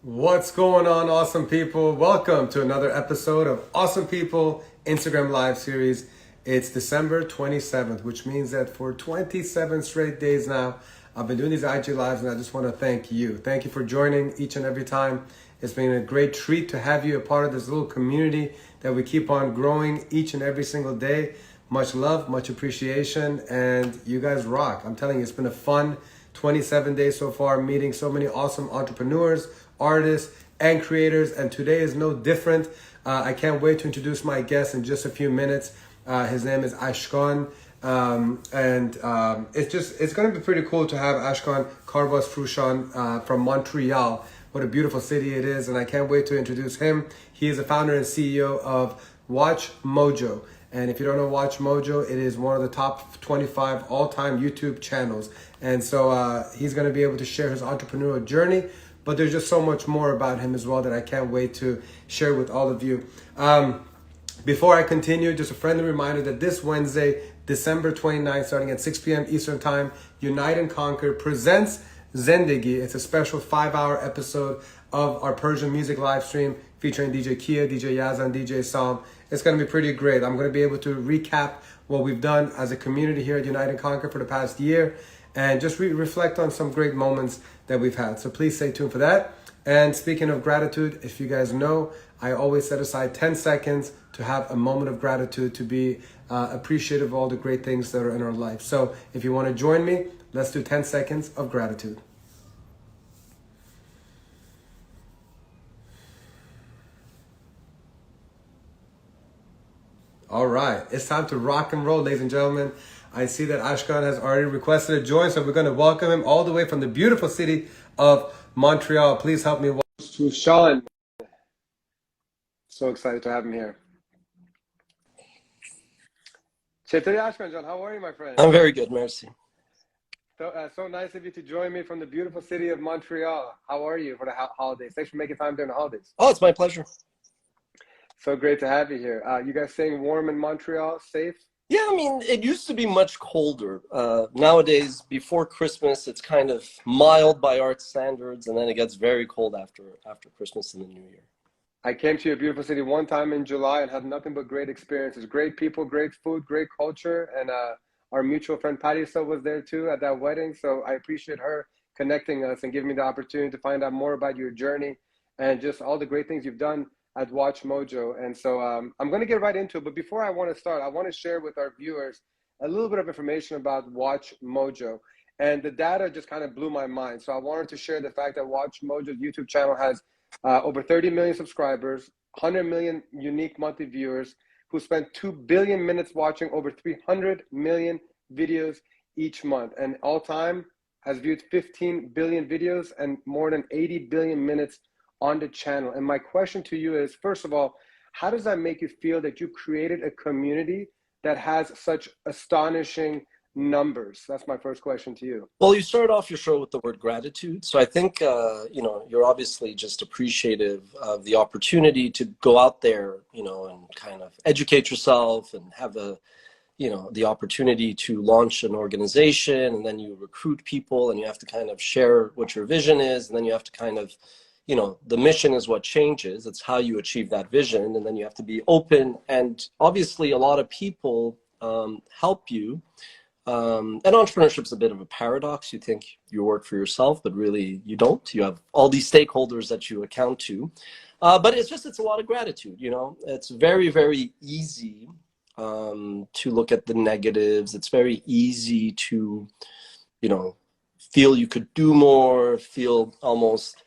What's going on, awesome people? Welcome to another episode of Awesome People Instagram Live series. It's December 27th, which means that for 27 straight days now, I've been doing these IG Lives, and I just want to thank you. Thank you for joining each and every time. It's been a great treat to have you a part of this little community that we keep on growing each and every single day. Much love, much appreciation, and you guys rock. I'm telling you, it's been a fun 27 days so far, meeting so many awesome entrepreneurs, artists, and creators, and today is no different. I can't wait to introduce my guest in just a few minutes. His name is Ashkan, it's going to be pretty cool to have Ashkan Karbas Frushan from Montreal. What a beautiful city it is, and I can't wait to introduce him. He is the founder and CEO of Watch Mojo. And if you don't know Watch Mojo, it is one of the top 25 all-time YouTube channels. And so he's going to be able to share his entrepreneurial journey, but there's just so much more about him as well that I can't wait to share with all of you. Before I continue, just a friendly reminder that this Wednesday, December 29th, starting at 6 p.m. Eastern Time, Unite and Conquer presents Zendegi. It's a special 5-hour episode of our Persian music live stream featuring DJ Kia, DJ Yazan, DJ Sam. It's going to be pretty great. I'm going to be able to recap what we've done as a community here at Unite and Conquer for the past year and just reflect on some great moments that we've had. So please stay tuned for that. And speaking of gratitude, if you guys know, I always set aside 10 seconds to have a moment of gratitude, to be appreciative of all the great things that are in our life. So if you want to join me, let's do 10 seconds of gratitude. All right, it's time to rock and roll, ladies and gentlemen. I see that Ashkan has already requested a join, so we're going to welcome him all the way from the beautiful city of Montreal. Please help me welcome to Sean. So excited to have him here. Chetari Ashkan, John, how are you, my friend? I'm very good, merci. So nice of you to join me from the beautiful city of Montreal. How are you for the holidays? Thanks for making time during the holidays. Oh, it's my pleasure. So great to have you here. You guys staying warm in Montreal, safe? Yeah, I mean, it used to be much colder. Nowadays, before Christmas, it's kind of mild by our standards, and then it gets very cold after Christmas and the New Year. I came to your beautiful city one time in July and had nothing but great experiences. Great people, great food, great culture, and our mutual friend Patty still was there too at that wedding. So I appreciate her connecting us and giving me the opportunity to find out more about your journey and just all the great things you've done at Watch Mojo. And so I'm going to get right into it. But before I want to start, I want to share with our viewers a little bit of information about Watch Mojo. And the data just kind of blew my mind. So I wanted to share the fact that Watch Mojo's YouTube channel has over 30 million subscribers, 100 million unique monthly viewers who spend 2 billion minutes watching over 300 million videos each month. And all time has viewed 15 billion videos and more than 80 billion minutes on the channel. And my question to you is, first of all, how does that make you feel that you created a community that has such astonishing numbers? That's my first question to you. Well, you started off your show with the word gratitude. So I think, you're obviously just appreciative of the opportunity to go out there, and kind of educate yourself and have the opportunity to launch an organization, and then you recruit people and you have to kind of share what your vision is. And then you have to kind of, the mission is what changes. It's how you achieve that vision. And then you have to be open. And obviously a lot of people help you. And entrepreneurship is a bit of a paradox. You think you work for yourself, but really you don't. You have all these stakeholders that you account to. But it's a lot of gratitude, It's very, very easy to look at the negatives. It's very easy to, feel you could do more, feel almost,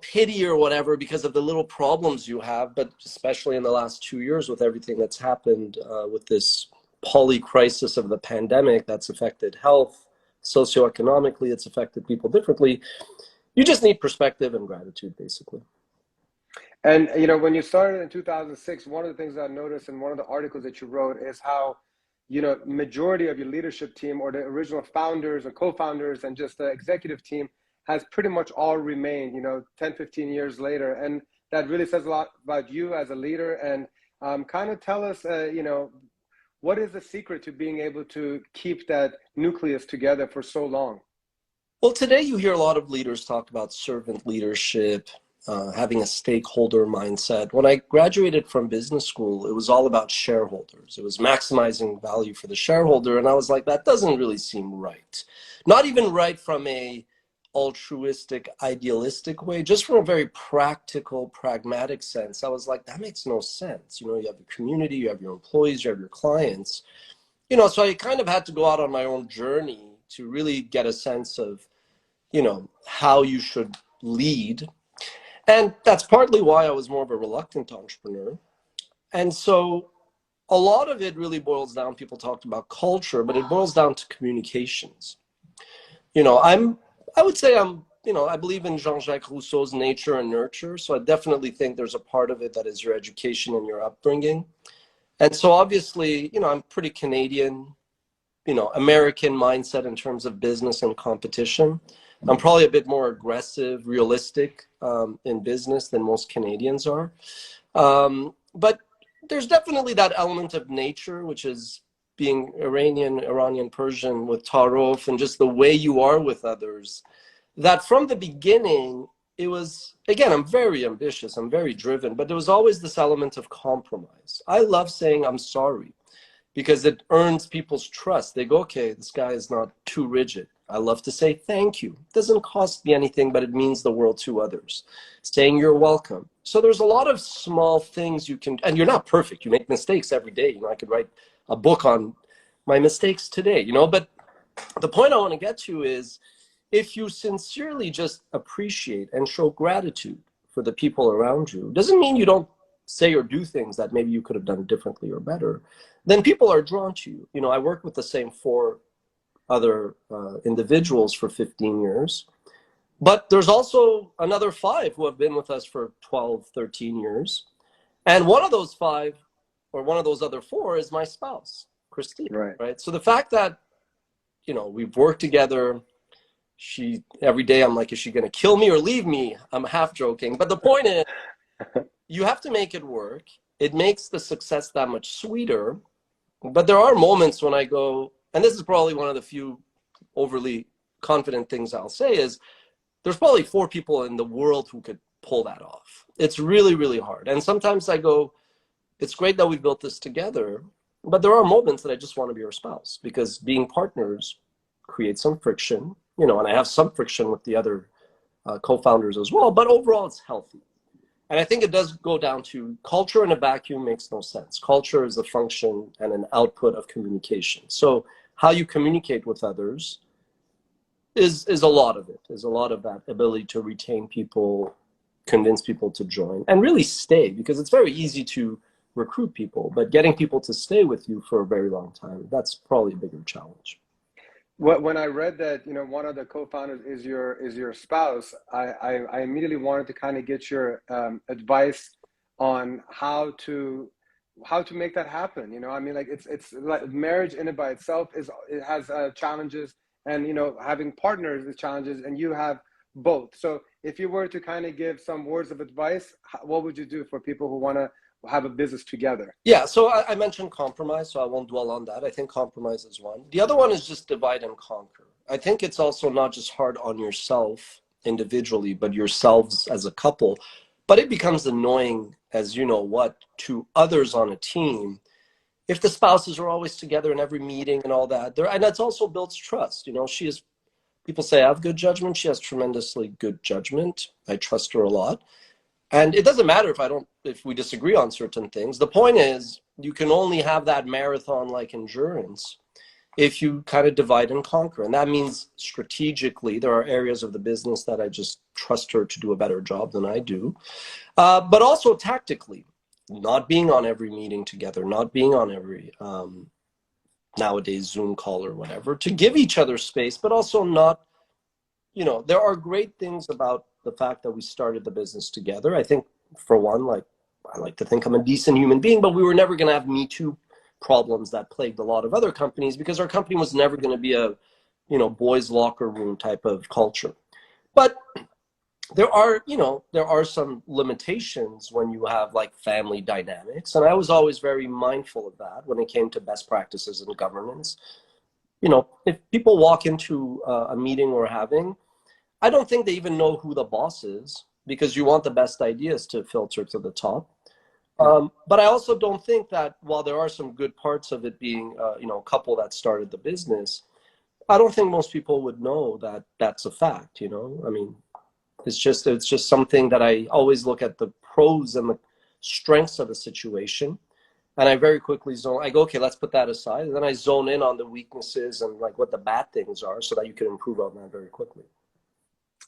pity or whatever because of the little problems you have. But especially in the last 2 years with everything that's happened with this poly crisis of the pandemic that's affected health, socioeconomically, it's affected people differently. You just need perspective and gratitude, basically. And, when you started in 2006, one of the things I noticed in one of the articles that you wrote is how, majority of your leadership team or the original founders and co-founders and just the executive team has pretty much all remained, 10, 15 years later. And that really says a lot about you as a leader. And kind of tell us, what is the secret to being able to keep that nucleus together for so long? Well, today you hear a lot of leaders talk about servant leadership, having a stakeholder mindset. When I graduated from business school, it was all about shareholders. It was maximizing value for the shareholder. And I was like, that doesn't really seem right. Not even right from a altruistic, idealistic way, just from a very practical, pragmatic sense. I was like, that makes no sense. You know, you have the community, you have your employees, you have your clients. You know, so I kind of had to go out on my own journey to really get a sense of, you know, how you should lead. And that's partly why I was more of a reluctant entrepreneur. And so a lot of it really boils down, people talked about culture, but it boils down to communications. You know, I would say you know, I believe in Jean-Jacques Rousseau's nature and nurture. So I definitely think there's a part of it that is your education and your upbringing. And so obviously, you know, I'm pretty Canadian, you know, American mindset in terms of business and competition. I'm probably a bit more aggressive, realistic in business than most Canadians are. But there's definitely that element of nature, which is being Iranian, Persian with Tarof and just the way you are with others, that from the beginning, it was, again, I'm very ambitious, I'm very driven, but there was always this element of compromise. I love saying I'm sorry because it earns people's trust. They go, okay, this guy is not too rigid. I love to say thank you. It doesn't cost me anything, but it means the world to others. Saying you're welcome. So there's a lot of small things you can, and you're not perfect. You make mistakes every day. You know, I could write a book on my mistakes today, you know, but the point I want to get to is if you sincerely just appreciate and show gratitude for the people around you, doesn't mean you don't say or do things that maybe you could have done differently or better, then people are drawn to you. You know, I worked with the same four other individuals for 15 years, but there's also another five who have been with us for 12, 13 years. And one of those five, or one of those other four, is my spouse, Christine, right? So the fact that, you know, we've worked together, every day I'm like, is she going to kill me or leave me? I'm half joking. But the point is, you have to make it work. It makes the success that much sweeter. But there are moments when I go, and this is probably one of the few overly confident things I'll say, is there's probably four people in the world who could pull that off. It's really, really hard. And sometimes I go, it's great that we built this together, but there are moments that I just want to be her spouse, because being partners creates some friction, you know, and I have some friction with the other co-founders as well, but overall it's healthy. And I think it does go down to culture in a vacuum makes no sense. Culture is a function and an output of communication. So how you communicate with others is a lot of it, is a lot of that ability to retain people, convince people to join, and really stay, because it's very easy to recruit people, but getting people to stay with you for a very long time, that's probably a bigger challenge. When I read that, you know, one of the co-founders is your spouse, I immediately wanted to kind of get your advice on how to make that happen. You know, I mean, like it's like marriage in and by itself it has challenges, and you know, having partners is challenges, and you have both. So if you were to kind of give some words of advice, what would you do for people who want to have a business together? Yeah, so I mentioned compromise, so I won't dwell on that. I think compromise is one. The other one is just divide and conquer. I think it's also not just hard on yourself individually, but yourselves as a couple. But it becomes annoying, as you know what, to others on a team if the spouses are always together in every meeting and all that. And that's also builds trust. You know, people say I have good judgment. She has tremendously good judgment. I trust her a lot. And it doesn't matter if we disagree on certain things. The point is, you can only have that marathon-like endurance if you kind of divide and conquer. And that means strategically, there are areas of the business that I just trust her to do a better job than I do. But also tactically, not being on every meeting together, not being on every nowadays Zoom call or whatever, to give each other space, but also not, you know, there are great things about the fact that we started the business together. I think, for one, like, I like to think I'm a decent human being, but we were never going to have Me Too problems that plagued a lot of other companies, because our company was never going to be a, you know, boys' locker room type of culture. But there are some limitations when you have like family dynamics. And I was always very mindful of that when it came to best practices and governance. you know, if people walk into a meeting we're having, I don't think they even know who the boss is, because you want the best ideas to filter to the top. But I also don't think that while there are some good parts of it being, you know, a couple that started the business, I don't think most people would know that that's a fact, you know? I mean, it's just something that I always look at the pros and the strengths of the situation. And I very quickly I go, okay, let's put that aside. And then I zone in on the weaknesses and like what the bad things are so that you can improve on that very quickly.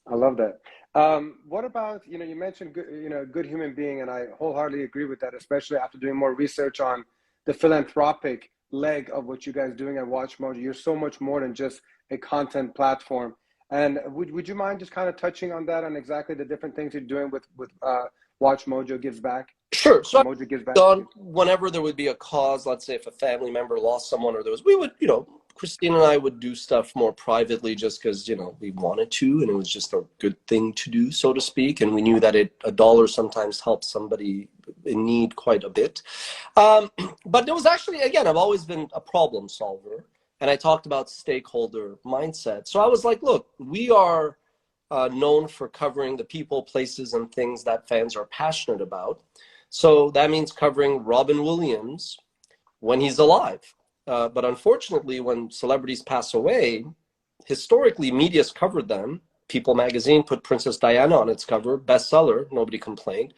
I love that. What about, you know, you mentioned good, you know, good human being, and I wholeheartedly agree with that, especially after doing more research on the philanthropic leg of what you guys are doing at WatchMojo. You're so much more than just a content platform. And would you mind just kind of touching on that, on exactly the different things you're doing with WatchMojo Gives Back? Sure. So Mojo Gives Back. Whenever there would be a cause, let's say if a family member lost someone, or we would, you know, Christine and I would do stuff more privately just because, you know, we wanted to, and it was just a good thing to do, so to speak. And we knew that a dollar sometimes helps somebody in need quite a bit. But there was actually, again, I've always been a problem solver, and I talked about stakeholder mindset. So I was like, look, we are known for covering the people, places, and things that fans are passionate about. So that means covering Robin Williams when he's alive. But unfortunately, when celebrities pass away, historically, media's covered them. People magazine put Princess Diana on its cover, bestseller, nobody complained.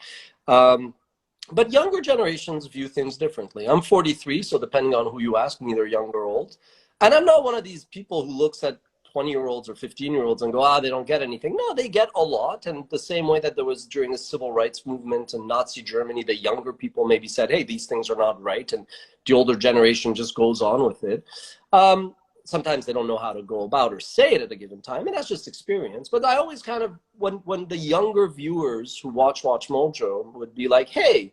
But younger generations view things differently. I'm 43, so depending on who you ask, I'm either young or old. And I'm not one of these people who looks at 20-year-olds or 15-year-olds and go, they don't get anything. No, they get a lot. And the same way that there was during the civil rights movement in Nazi Germany, the younger people maybe said, hey, these things are not right. And the older generation just goes on with it. Sometimes they don't know how to go about or say it at a given time. And that's just experience. But I always kind of, when the younger viewers who watch WatchMojo would be like, hey,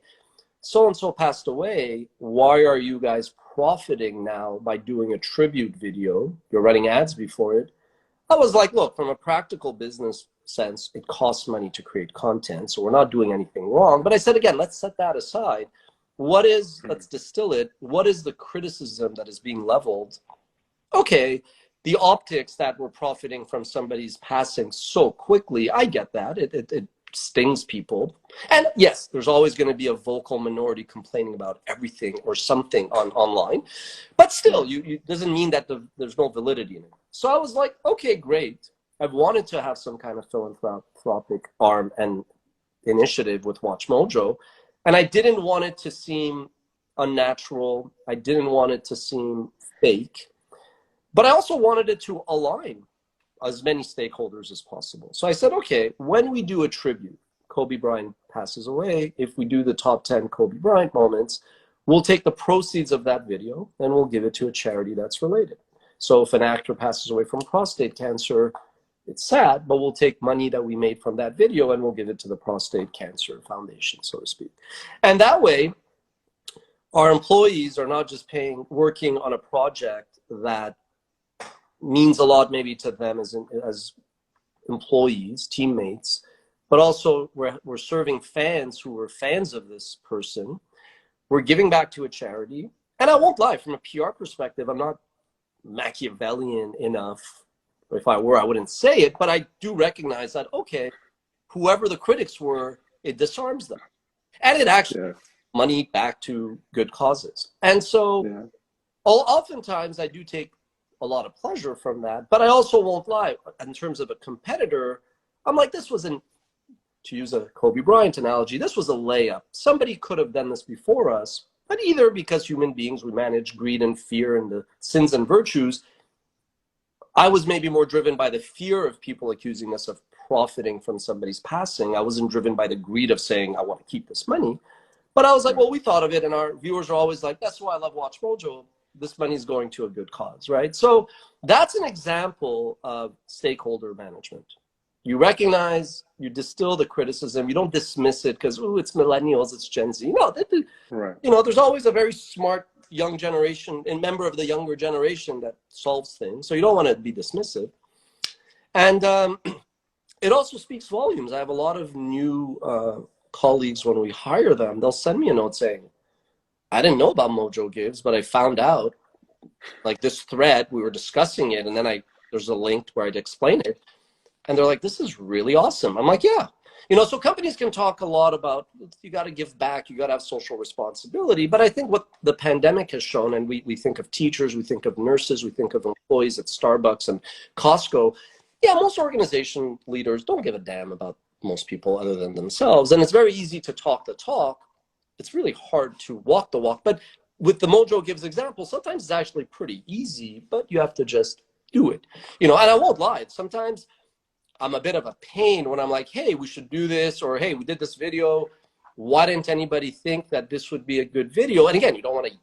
so-and-so passed away, why are you guys profiting now by doing a tribute video? You're running ads before it. I was like, look, from a practical business sense, it costs money to create content, so we're not doing anything wrong. But I said, again, let's set that aside. Let's distill it. What is the criticism that is being leveled? Okay, the optics that we're profiting from somebody's passing so quickly, I get that. It stings people. And yes, there's always going to be a vocal minority complaining about everything or something online. But still, it doesn't mean that there's no validity in it. So I was like, okay, great. I've wanted to have some kind of philanthropic arm and initiative with WatchMojo. And I didn't want it to seem unnatural. I didn't want it to seem fake. But I also wanted it to align as many stakeholders as possible. So I said, okay, when we do a tribute, Kobe Bryant passes away, if we do the top 10 Kobe Bryant moments, we'll take the proceeds of that video and we'll give it to a charity that's related. So if an actor passes away from prostate cancer, it's sad, but we'll take money that we made from that video and we'll give it to the Prostate Cancer Foundation, so to speak. And that way, our employees are not just working on a project that means a lot maybe to them as employees, teammates, but also we're serving fans who were fans of this person. We're giving back to a charity. And I won't lie, from a PR perspective, I'm not Machiavellian enough. If I were, I wouldn't say it, but I do recognize that, okay, whoever the critics were, it disarms them. And it actually money back to good causes. And so oftentimes I do take a lot of pleasure from that, but I also won't lie, in terms of a competitor, I'm like, this wasn't, to use a Kobe Bryant analogy, this was a layup. Somebody could have done this before us, but either because human beings, we manage greed and fear and the sins and virtues, I was maybe more driven by the fear of people accusing us of profiting from somebody's passing. I wasn't driven by the greed of saying, I want to keep this money. But I was like, well, we thought of it, and our viewers are always like, that's why I love WatchMojo. This money is going to a good cause, right? So that's an example of stakeholder management. You recognize, you distill the criticism, you don't dismiss it because, oh, it's millennials, it's Gen Z. No, you know, there's always a very smart young generation and member of the younger generation that solves things. So you don't want to be dismissive. And it also speaks volumes. I have a lot of new colleagues, when we hire them, they'll send me a note saying, I didn't know about Mojo Gives, but I found out like this thread, we were discussing it, and then there's a link where I'd explain it. And they're like, this is really awesome. I'm like, yeah. You know, so companies can talk a lot about, you got to give back, you got to have social responsibility. But I think what the pandemic has shown, and we think of teachers, we think of nurses, we think of employees at Starbucks and Costco. Yeah, most organization leaders don't give a damn about most people other than themselves. And it's very easy to talk the talk. It's really hard to walk the walk. But with the Mojo Gives example, sometimes it's actually pretty easy, but you have to just do it. You know, and I won't lie. Sometimes I'm a bit of a pain when I'm like, hey, we should do this, or hey, we did this video. Why didn't anybody think that this would be a good video? And again, you don't want to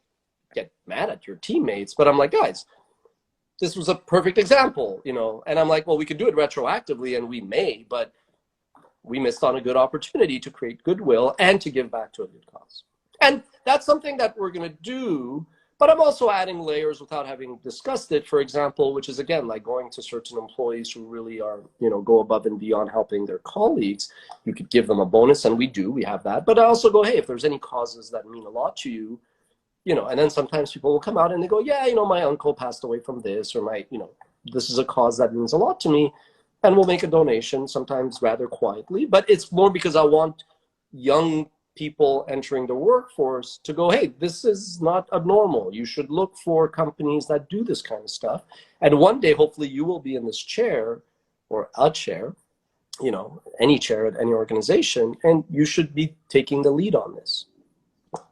get mad at your teammates, but I'm like, guys, this was a perfect example, you know? And I'm like, well, we could do it retroactively, and we may, but we missed on a good opportunity to create goodwill and to give back to a good cause. And that's something that we're going to do. But I'm also adding layers without having discussed it, for example, which is, again, like going to certain employees who really are, you know, go above and beyond helping their colleagues. You could give them a bonus, and we have that. But I also go, hey, if there's any causes that mean a lot to you, you know, and then sometimes people will come out and they go, yeah, you know, my uncle passed away from this, or my, you know, this is a cause that means a lot to me. And we'll make a donation, sometimes rather quietly. But it's more because I want young people entering the workforce to go, hey, this is not abnormal. You should look for companies that do this kind of stuff. And one day, hopefully, you will be in this chair, or a chair, you know, any chair at any organization, and you should be taking the lead on this.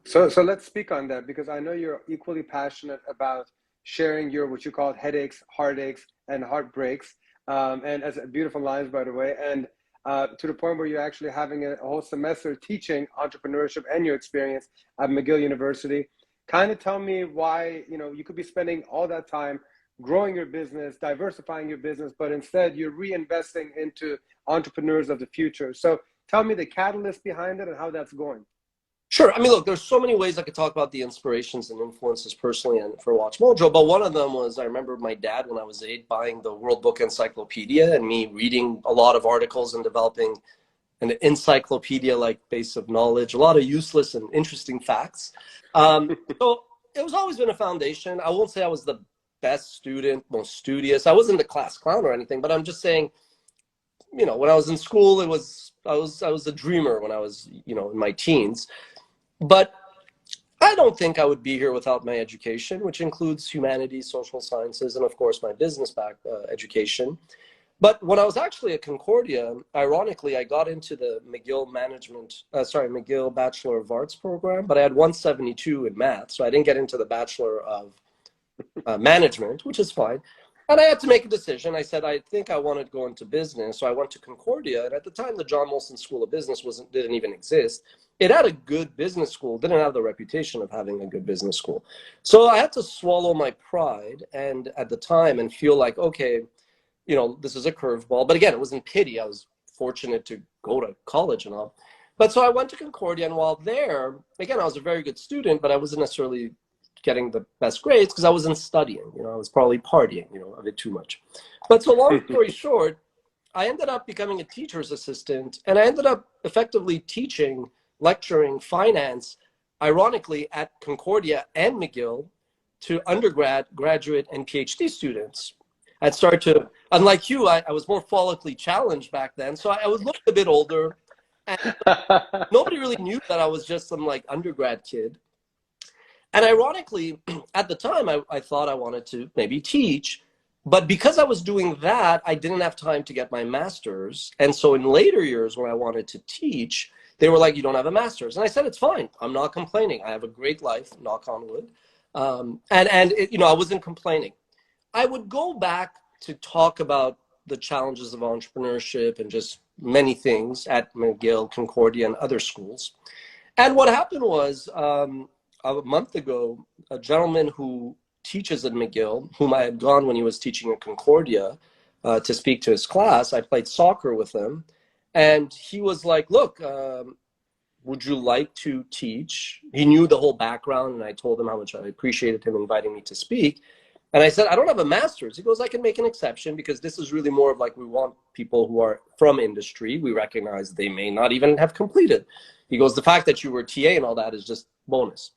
So let's speak on that, because I know you're equally passionate about sharing your, what you call headaches, heartaches, and heartbreaks. And as beautiful lines, by the way. And to the point where you're actually having a whole semester teaching entrepreneurship and your experience at McGill University. Kind of tell me why, you know, you could be spending all that time growing your business, diversifying your business, but instead you're reinvesting into entrepreneurs of the future. So tell me the catalyst behind it and how that's going. Sure. I mean, look, there's so many ways I could talk about the inspirations and influences personally and for Watch Mojo, but one of them was, I remember my dad when I was 8 buying the World Book Encyclopedia and me reading a lot of articles and developing an encyclopedia-like base of knowledge, a lot of useless and interesting facts. So it was always been a foundation. I won't say I was the best student, most studious. I wasn't the class clown or anything, but I'm just saying, you know, when I was in school, I was a dreamer when I was, you know, in my teens. But I don't think I would be here without my education, which includes humanities, social sciences, and of course my business education. But when I was actually at Concordia, ironically, I got into the McGill Bachelor of Arts program, but I had 172 in math, so I didn't get into the Bachelor of Management, which is fine. And I had to make a decision. I said, I think I wanted to go into business. So I went to Concordia. And at the time, the John Molson School of Business didn't even exist. It had a good business school, didn't have the reputation of having a good business school. So I had to swallow my pride and at the time and feel like, okay, you know, this is a curveball. But again, it wasn't pity. I was fortunate to go to college and all. But so I went to Concordia. And while there, again, I was a very good student, but I wasn't necessarily getting the best grades because I wasn't studying, you know, I was probably partying, you know, a bit too much. But so long story short, I ended up becoming a teacher's assistant and I ended up effectively teaching, lecturing finance, ironically at Concordia and McGill to undergrad, graduate, and PhD students. I'd started to, unlike you, I was more follically challenged back then. So I was looked a bit older and nobody really knew that I was just some like undergrad kid. And ironically, at the time, I thought I wanted to maybe teach, but because I was doing that, I didn't have time to get my master's. And so in later years when I wanted to teach, they were like, you don't have a master's. And I said, it's fine. I'm not complaining. I have a great life, knock on wood. You know, I wasn't complaining. I would go back to talk about the challenges of entrepreneurship and just many things at McGill, Concordia, and other schools. And what happened was, a month ago, a gentleman who teaches at McGill, whom I had gone when he was teaching at Concordia to speak to his class, I played soccer with him, and he was like, look, would you like to teach? He knew the whole background, and I told him how much I appreciated him inviting me to speak. And I said, I don't have a master's. He goes, I can make an exception because this is really more of like, we want people who are from industry. We recognize they may not even have completed. He goes, the fact that you were TA and all that is just bonus.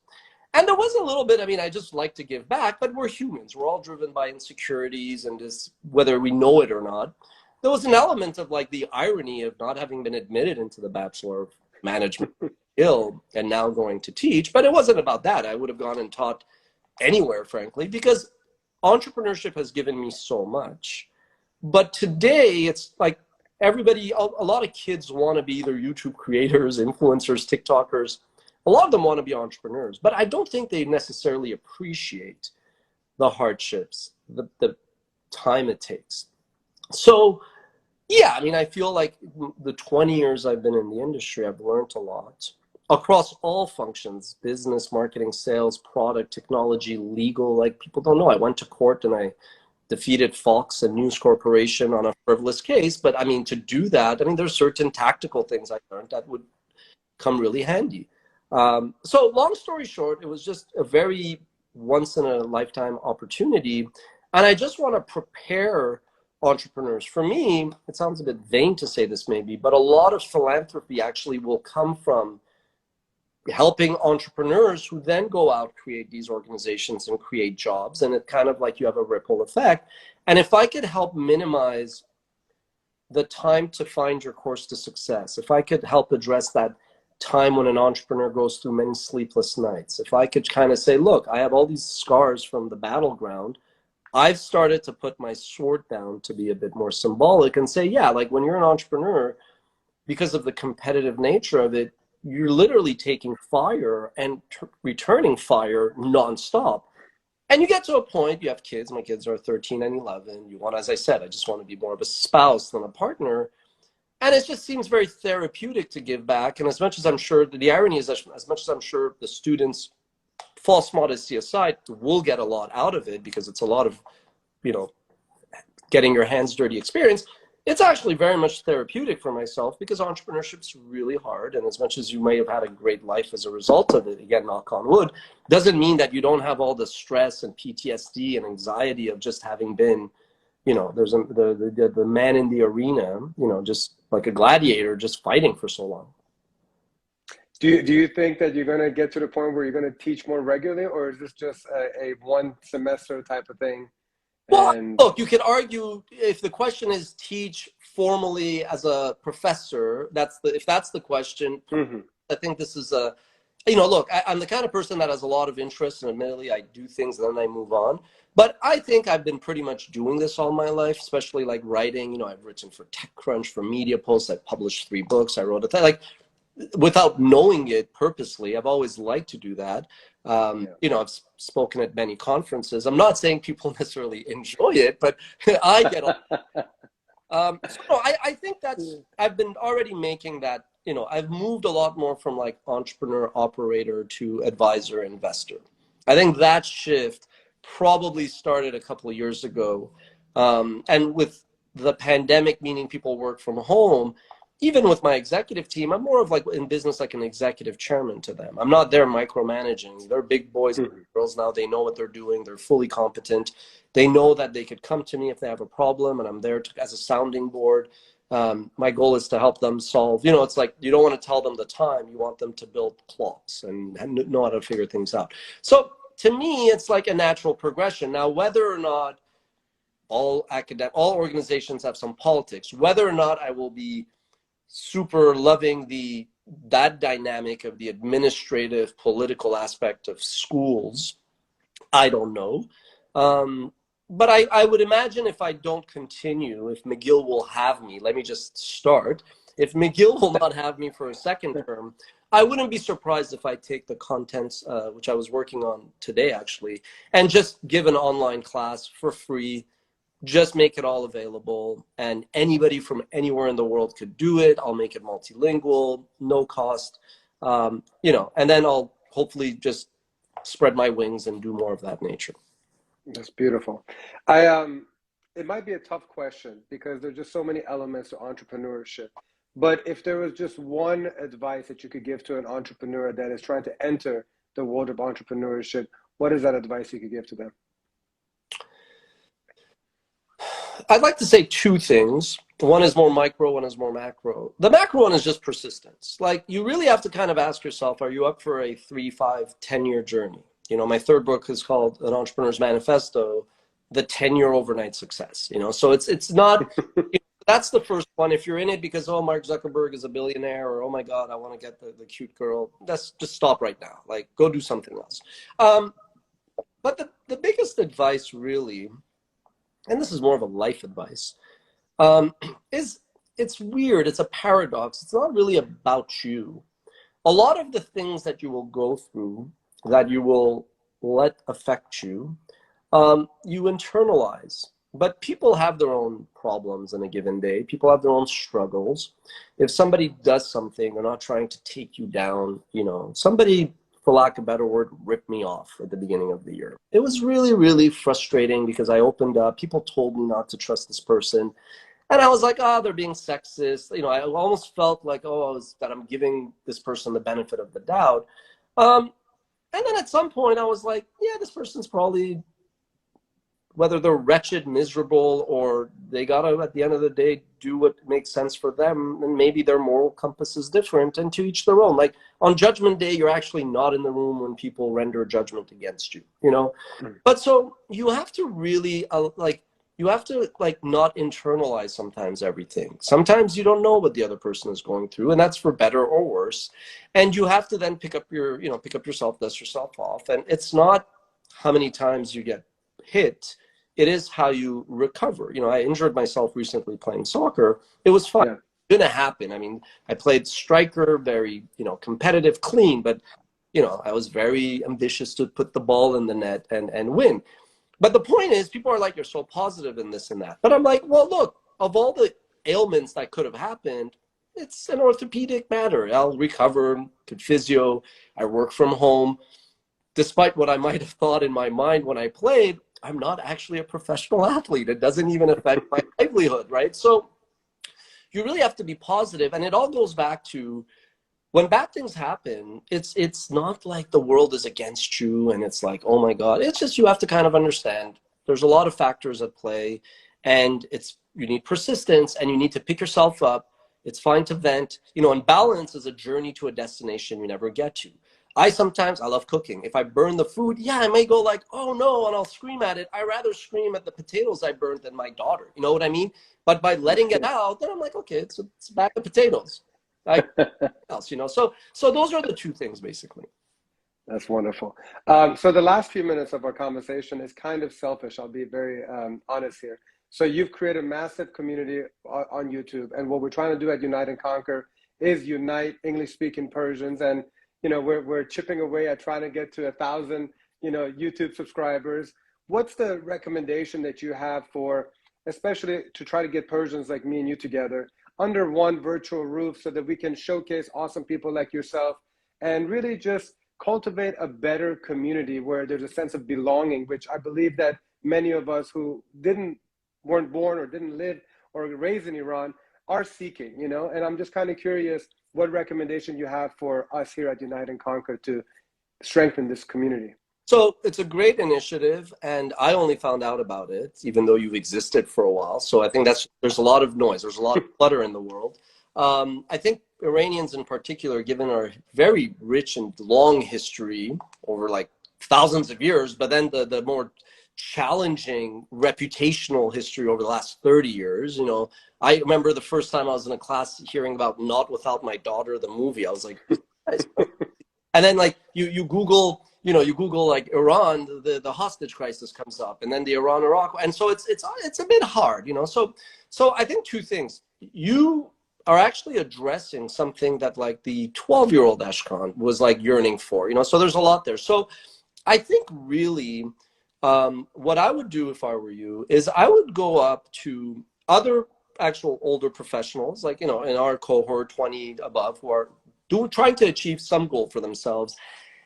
And there was a little bit, I mean, I just like to give back, but we're humans. We're all driven by insecurities and just whether we know it or not. There was an element of like the irony of not having been admitted into the Bachelor of Management Guild and now going to teach, but it wasn't about that. I would have gone and taught anywhere, frankly, because entrepreneurship has given me so much. But today it's like everybody, a lot of kids want to be either YouTube creators, influencers, TikTokers. A lot of them want to be entrepreneurs, but I don't think they necessarily appreciate the hardships, the time it takes. So, yeah, I mean, I feel like the 20 years I've been in the industry, I've learned a lot across all functions: business, marketing, sales, product, technology, legal. Like, people don't know, I went to court and I defeated Fox and News Corporation on a frivolous case. But I mean, to do that, I mean, there's certain tactical things I learned that would come really handy. So long story short, it was just a very once in a lifetime opportunity. And I just want to prepare entrepreneurs. For me, it sounds a bit vain to say this maybe, but a lot of philanthropy actually will come from helping entrepreneurs who then go out, create these organizations and create jobs. And it kind of like you have a ripple effect. And if I could help minimize the time to find your course to success, if I could help address that time when an entrepreneur goes through many sleepless nights, if I could kind of say, look, I have all these scars from the battleground, I've started to put my sword down to be a bit more symbolic and say, yeah, like when you're an entrepreneur, because of the competitive nature of it, you're literally taking fire and returning fire nonstop. And you get to a point, you have kids, my kids are 13 and 11. You want, as I said, I just want to be more of a spouse than a partner. And it just seems very therapeutic to give back. And as much as I'm sure, the irony is, as much as I'm sure the students, false modesty aside, will get a lot out of it because it's a lot of, you know, getting your hands dirty experience, it's actually very much therapeutic for myself because entrepreneurship's really hard. And as much as you may have had a great life as a result of it, again, knock on wood, doesn't mean that you don't have all the stress and PTSD and anxiety of just having been, you know, there's the man in the arena, you know, just like a gladiator, just fighting for so long. Do you think that you're going to get to the point where you're going to teach more regularly, or is this just a one semester type of thing? Well, And look, you could argue if the question is teach formally as a professor, if that's the question, I think this is a, you know, look, I'm the kind of person that has a lot of interest, and admittedly I do things and then I move on. But I think I've been pretty much doing this all my life, especially like writing. You know, I've written for TechCrunch, for Media Post. I've published 3 books. I wrote like, without knowing it purposely, I've always liked to do that. You know, I've spoken at many conferences. I'm not saying people necessarily enjoy it, but I get so no, I think that's, I've been already making that, you know, I've moved a lot more from like entrepreneur operator to advisor investor. I think that shift probably started a couple of years ago. And with the pandemic, meaning people work from home, even with my executive team, I'm more of like in business, like an executive chairman to them. I'm not there micromanaging. They're big boys and girls now. They know what they're doing. They're fully competent. They know that they could come to me if they have a problem, and I'm there as a sounding board. My goal is to help them solve, you know, it's like, you don't want to tell them the time. You want them to build clocks and know how to figure things out. So to me, it's like a natural progression. Now, whether or not all organizations have some politics, whether or not I will be super loving that dynamic of the administrative political aspect of schools, I don't know. But I would imagine if I don't continue, if McGill will have me, let me just start. If McGill will not have me for a second term, I wouldn't be surprised if I take the contents, which I was working on today actually, and just give an online class for free. Just make it all available, and anybody from anywhere in the world could do it. I'll make it multilingual, no cost, you know, and then I'll hopefully just spread my wings and do more of that nature. that's beautiful. It might be a tough question because there's just so many elements to entrepreneurship. But if there was just one advice that you could give to an entrepreneur that is trying to enter the world of entrepreneurship, what is that advice you could give to them? I'd like to say 2 things. One is more micro, one is more macro. The macro one is just persistence. Like, you really have to kind of ask yourself, are you up for a 3, 5, 10-year journey? You know, my third book is called An Entrepreneur's Manifesto, the 10-year overnight success. You know, so it's not, that's the first one. If you're in it because, oh, Mark Zuckerberg is a billionaire, or, oh my God, I want to get the cute girl, that's just stop right now. Like, go do something else. But the biggest advice really, and this is more of a life advice, is, it's weird. It's a paradox. It's not really about you. A lot of the things that you will go through, that you will let affect you, you internalize. But people have their own problems in a given day. People have their own struggles. If somebody does something, they're not trying to take you down. You know, somebody, for lack of a better word, ripped me off at the beginning of the year. It was really, really frustrating because I opened up. People told me not to trust this person. And I was like, oh, they're being sexist. You know, I almost felt like, oh, that I'm giving this person the benefit of the doubt. And then at some point I was like, yeah, this person's probably, whether they're wretched, miserable, or they gotta, at the end of the day, do what makes sense for them, and maybe their moral compass is different, and to each their own. Like, on Judgment Day, you're actually not in the room when people render judgment against you, you know? But so you have to really, you have to not internalize sometimes everything. Sometimes you don't know what the other person is going through, and that's for better or worse. And you have to then pick up yourself, dust yourself off. And it's not how many times you get hit, it is how you recover. You know, I injured myself recently playing soccer. It was fun. Yeah. It didn't happen. I mean, I played striker, very, competitive, clean, but, I was very ambitious to put the ball in the net and win. But the point is, people are like, you're so positive in this and that. But I'm like, well, look, of all the ailments that could have happened, it's an orthopedic matter. I'll recover, could physio, I work from home. Despite what I might have thought in my mind when I played, I'm not actually a professional athlete. It doesn't even affect my livelihood, right? So you really have to be positive. And it all goes back to, when bad things happen, it's not like the world is against you and it's like, oh my God. It's just, you have to kind of understand there's a lot of factors at play, and you need persistence, and you need to pick yourself up. It's fine to vent, and balance is a journey to a destination you never get to. I love cooking. If I burn the food, yeah, I may go like, oh no, and I'll scream at it. I rather scream at the potatoes I burned than my daughter. You know what I mean? But by letting it out, then I'm like, okay, it's a bag of potatoes. Else, so those are the two things basically. That's wonderful. So the last few minutes of our conversation is kind of selfish. I'll be very honest here. So you've created a massive community on YouTube, and what we're trying to do at Unite and Conquer is unite English-speaking Persians, and we're chipping away at trying to get to 1,000 YouTube subscribers. What's the recommendation that you have for, especially to try to get Persians like me and you together under one virtual roof, so that we can showcase awesome people like yourself and really just cultivate a better community where there's a sense of belonging, which I believe that many of us who weren't born or didn't live or raised in Iran are seeking, and I'm just kind of curious what recommendation you have for us here at Unite and Conquer to strengthen this community. So it's a great initiative, and I only found out about it, even though you've existed for a while. So I think there's a lot of noise. There's a lot of clutter in the world. I think Iranians in particular, given our very rich and long history over like thousands of years, but then the more challenging reputational history over the last 30 years, I remember the first time I was in a class hearing about Not Without My Daughter, the movie. I was like, and then like you Google, you Google like Iran, the hostage crisis comes up, and then the Iran-Iraq, and so it's a bit hard, So I think two things. You are actually addressing something that like the 12-year-old Ashkan was like yearning for, so there's a lot there. So I think really what I would do if I were you is I would go up to other actual older professionals, like, in our cohort, 20 above, who are trying to achieve some goal for themselves,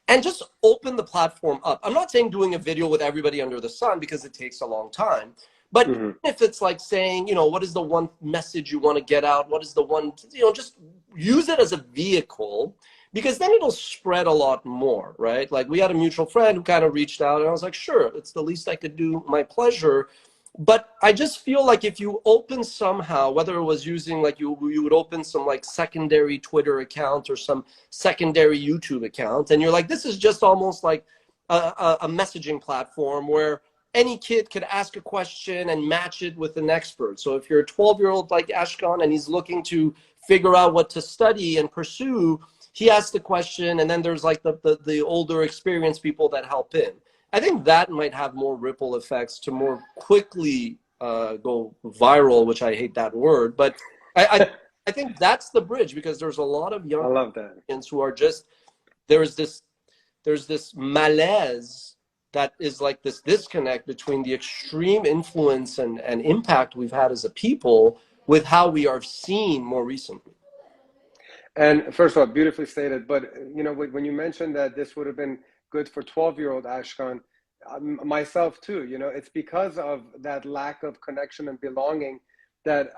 and just open the platform up. I'm not saying doing a video with everybody under the sun, because it takes a long time. But if it's like saying, what is the one message you want to get out? What is the one, just use it as a vehicle, because then it'll spread a lot more, right? Like, we had a mutual friend who kind of reached out, and I was like, sure, it's the least I could do, my pleasure. But I just feel like if you open somehow, whether it was using like you would open some like secondary Twitter account or some secondary YouTube account, and you're like, this is just almost like a messaging platform where any kid could ask a question and match it with an expert. So if you're a 12-year-old like Ashkan and he's looking to figure out what to study and pursue, he asks the question, and then there's like the older experienced people that help him. I think that might have more ripple effects to more quickly go viral, which I hate that word, but I think that's the bridge, because there's a lot of young I love that. kids who are just, there's this malaise that is like this disconnect between the extreme influence and impact we've had as a people with how we are seen more recently. And first of all, beautifully stated. But you know, when you mentioned that this would have been good for 12-year-old Ashkan, myself too, you know, it's because of that lack of connection and belonging that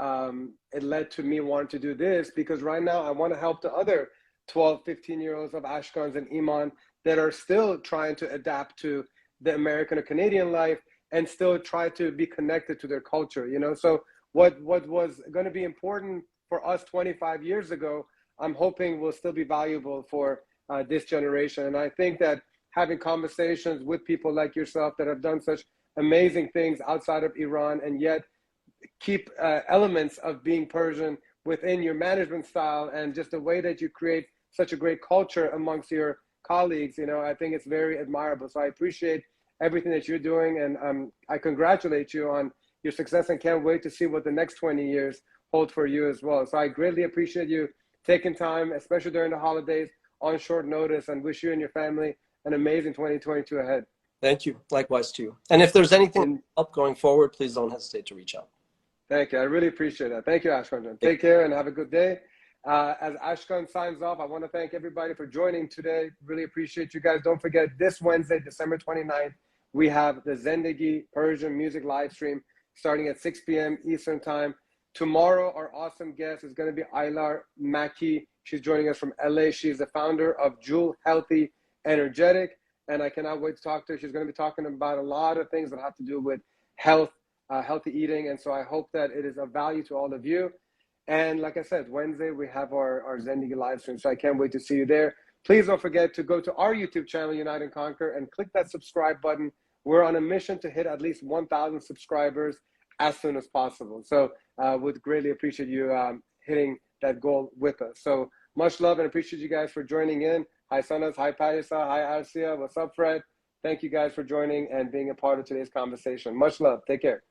it led to me wanting to do this, because right now I want to help the other 12, 15-year-olds of Ashkans and Iman that are still trying to adapt to the American or Canadian life and still try to be connected to their culture, you know. So what was going to be important for us 25 years ago, I'm hoping will still be valuable for this generation. And I think that having conversations with people like yourself that have done such amazing things outside of Iran and yet keep elements of being Persian within your management style and just the way that you create such a great culture amongst your colleagues, you know, I think it's very admirable. So I appreciate everything that you're doing, and I congratulate you on your success and can't wait to see what the next 20 years hold for you as well. So I greatly appreciate you taking time, especially during the holidays, on short notice, and wish you and your family an amazing 2022 ahead. Thank you. Likewise to you. And if there's anything up going forward, please don't hesitate to reach out. Thank you. I really appreciate that. Thank you, Ashkan. Take care and have a good day. As Ashkan signs off, I want to thank everybody for joining today. Really appreciate you guys. Don't forget, this Wednesday, December 29th, we have the Zendegi Persian music live stream starting at 6 p.m. Eastern time. Tomorrow, our awesome guest is going to be Aylar Maki. She's joining us from LA. She's the founder of Jewel Healthy Energetic, and I cannot wait to talk to her. She's going to be talking about a lot of things that have to do with health, healthy eating, and so I hope that it is of value to all of you. And like I said, Wednesday we have our Zendegi live stream, so I can't wait to see you there. Please don't forget to go to our YouTube channel, Unite and Conquer, and click that subscribe button. We're on a mission to hit at least 1,000 subscribers as soon as possible. So would greatly appreciate you hitting that goal with us. So much love and appreciate you guys for joining in. Hi, Sanas. Hi, Parisa. Hi, Arcia. What's up, Fred? Thank you guys for joining and being a part of today's conversation. Much love. Take care.